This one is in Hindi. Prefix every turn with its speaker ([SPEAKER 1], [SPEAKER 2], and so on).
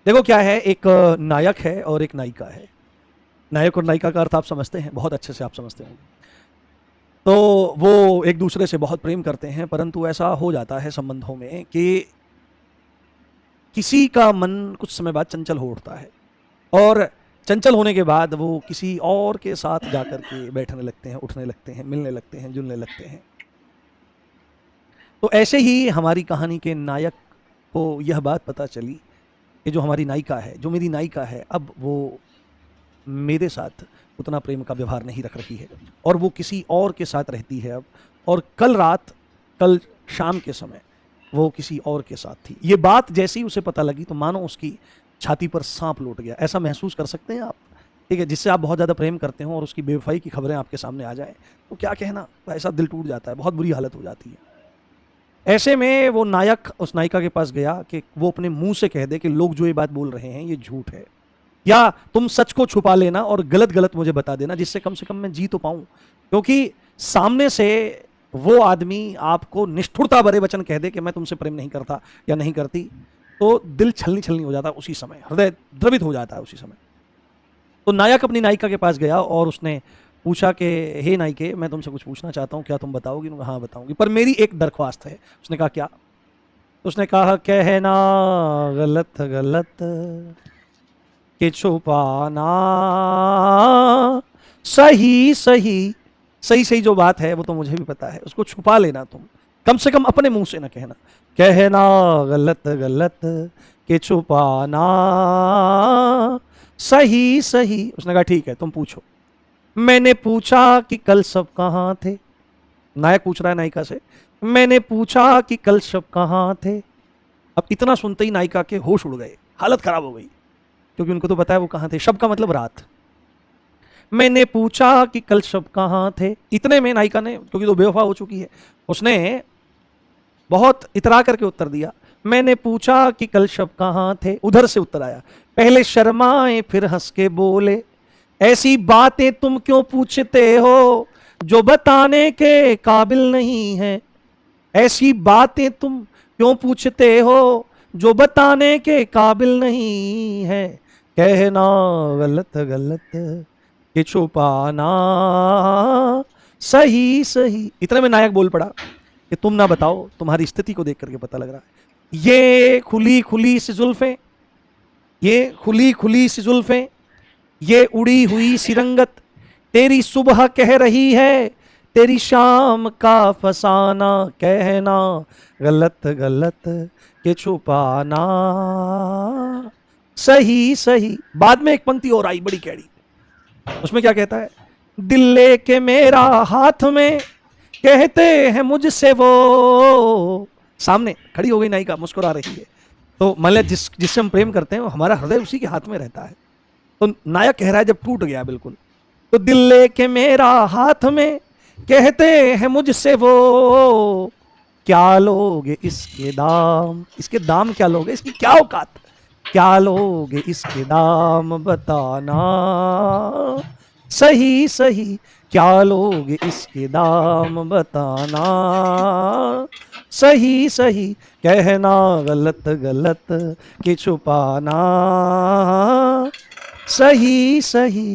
[SPEAKER 1] देखो क्या है, एक नायक है और एक नायिका है। नायक और नायिका का अर्थ आप समझते हैं, बहुत अच्छे से आप समझते होंगे। तो वो एक दूसरे से बहुत प्रेम करते हैं, परंतु ऐसा हो जाता है संबंधों में कि किसी का मन कुछ समय बाद चंचल हो उठता है, और चंचल होने के बाद वो किसी और के साथ जाकर के बैठने लगते हैं, उठने लगते हैं, मिलने लगते हैं, जुलने लगते हैं। तो ऐसे ही हमारी कहानी के नायक को यह बात पता चली कि जो हमारी नायिका है, जो मेरी नायिका है, अब वो मेरे साथ उतना प्रेम का व्यवहार नहीं रख रही है और वो किसी और के साथ रहती है अब। और कल शाम के समय वो किसी और के साथ थी। ये बात जैसे ही उसे पता लगी तो मानो उसकी छाती पर सांप लौट गया। ऐसा महसूस कर सकते हैं आप? ठीक है, जिससे आप बहुत ज़्यादा प्रेम करते हो और उसकी बेवफाई की खबरें आपके सामने आ जाए तो क्या कहना, ऐसा दिल टूट जाता है, बहुत बुरी हालत हो जाती है। ऐसे में वो नायक उस नायिका के पास गया कि वो अपने मुंह से कह दे कि लोग जो ये बात बोल रहे हैं ये झूठ है, या तुम सच को छुपा लेना और गलत गलत मुझे बता देना, जिससे कम से कम मैं जी तो पाऊं। क्योंकि सामने से वो आदमी आपको निष्ठुरता भरे वचन कह दे कि मैं तुमसे प्रेम नहीं करता या नहीं करती, तो दिल छलनी छलनी हो जाता उसी समय, हृदय द्रवित हो जाता है उसी समय। तो नायक अपनी नायिका के पास गया और उसने पूछा कि हे नायिके, मैं तुमसे कुछ पूछना चाहता हूँ, क्या तुम बताओगी? उन्होंने हाँ बताऊंगी, पर मेरी एक दरख्वास्त है। उसने कहा क्या? उसने कहा कहना गलत गलत कि छुपाना सही सही। सही सही जो बात है वो तो मुझे भी पता है, उसको छुपा लेना तुम, कम से कम अपने मुंह से ना कहना। कहना गलत गलत कि छुपाना सही सही। उसने कहा ठीक है, तुम पूछो। मैंने पूछा कि कल सब कहाँ थे। नायक पूछ रहा है नायिका से, मैंने पूछा कि कल सब कहाँ थे। अब इतना सुनते ही नायिका के होश उड़ गए, हालत खराब हो गई, क्योंकि उनको तो पता है वो कहाँ थे। शब का मतलब रात। मैंने पूछा कि कल शब कहाँ थे। इतने में नायिका ने, क्योंकि तो बेवफा हो चुकी है, उसने बहुत इतरा करके उत्तर दिया, मैंने पूछा कि कल शब कहाँ थे। उधर से उत्तर आया, पहले शर्माए फिर हंस के बोले, ऐसी बातें तुम क्यों पूछते हो जो बताने के काबिल नहीं है। ऐसी बातें तुम क्यों पूछते हो जो बताने के काबिल नहीं है। कहना गलत गलत कि छुपाना सही सही। इतने में नायक बोल पड़ा कि तुम ना बताओ, तुम्हारी स्थिति को देख करके पता लग रहा है। ये खुली खुली सी जुल्फें, ये खुली खुली सी जुल्फें, ये उड़ी हुई सी रंगत, तेरी सुबह कह रही है तेरी शाम का फसाना। कहना गलत गलत के छुपाना सही सही। बाद में एक पंक्ति और आई बड़ी कैड़ी, उसमें क्या कहता है, दिल लेके मेरा हाथ में कहते हैं मुझसे वो। सामने खड़ी हो गई नायिका, मुस्कुरा रही है। तो मान लिया जिससे हम प्रेम करते हैं हमारा हृदय उसी के हाथ में रहता है। तो नायक कह रहा है जब टूट गया बिल्कुल, तो दिल लेके मेरा हाथ में कहते हैं मुझसे वो, क्या लोगे इसके दाम। इसके दाम क्या लोगे, इसकी क्या औकात, क्या लोगे इसके दाम बताना सही सही। क्या लोगे इसके दाम बताना सही सही। कहना गलत गलत कि छुपाना सही सही।